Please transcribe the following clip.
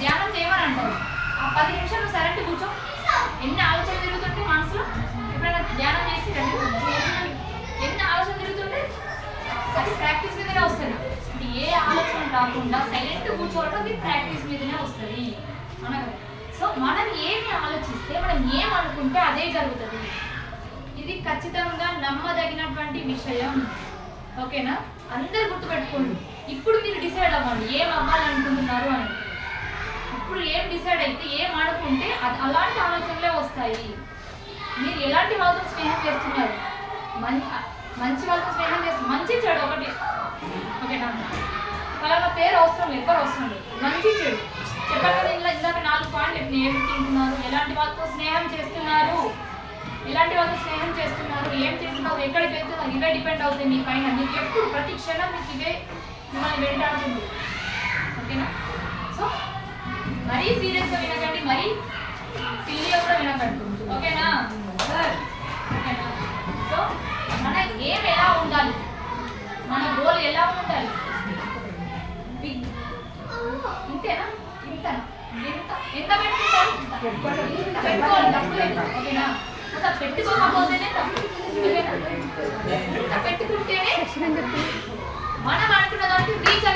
ధ్యానం చేయమని అంటారు. ఆ 10 నిమిషాలు సరైన కూర్చో. ఎన్ని ఆలోచనలు తిరుగుతుంటే మనసులో ఎప్పుడైనా ధ్యానం చేసి ఎన్ని ఆలోచనలు తిరుగుతుంటే అది ప్రాక్టీస్ మీదనే వస్తుంది. అంటే ఏ ఆలోచన రాకుండా సైలెంట్ కూర్చోవడం అది ప్రాక్టీస్ మీదనే వస్తుంది మనకు. సో మనం ఏమి ఆలోచిస్తే మనం ఏమనుకుంటే అదే జరుగుతుంది. ఇది ఖచ్చితంగా నమ్మదగినటువంటి విషయం. ఓకేనా? అందరు గుర్తుపెట్టుకోండి. ఇప్పుడు మీరు డిసైడ్ అవ్వండి ఏం అవ్వాలనుకుంటున్నారు అని. ఇప్పుడు ఏం డిసైడ్ అయితే ఏం అనుకుంటే అది అలాంటి ఆలోచనలే వస్తాయి. మీరు ఎలాంటి వాళ్ళతో స్నేహం చేస్తున్నారు? మంచి వాళ్ళతో స్నేహం చేస్తారు. మంచి చెడు ఒకటి. ఓకేనా? వాళ్ళ పేరు అవసరం లేదు, ఎవరు అవసరం లేదు. మంచి చెడు చెప్పాలి కదా. ఇందాక 4 పాయింట్లు ఏమి తింటున్నారు, ఎలాంటి వాళ్ళతో స్నేహం చేస్తున్నారు, ఎలాంటి వాళ్ళతో స్నేహం చేస్తున్నారు, ఏం చేస్తున్నారు, ఎక్కడికి వెళ్తున్నారు, ఇవే డిపెండ్ అవుతాయి మీ పైన. మీకు ఎప్పుడు ప్రతి క్షణం మీకు ఇవే మిమ్మల్ని వెంటాడుతుంది. ఓకేనా? సో మరీ సీరియస్గా వినకండి, మరీ సిల్లీగా కూడా వినకండి. ఓకేనా? ఓకేనా? సో మన ఏం ఎలా ఉండాలి, మన గోల్ ఎలా ఉండాలి? ఇంతేనా? ఇంతనా? ఎంత పెట్టుకుంటారు? పెట్టుకోవాలి, తప్పు లేదు. ఓకేనా? అసలు పెట్టుకోకపోతేనే తప్పు. ఓకేనా? పెట్టుకుంటేనే మనం అనుకున్న దానికి రీచ్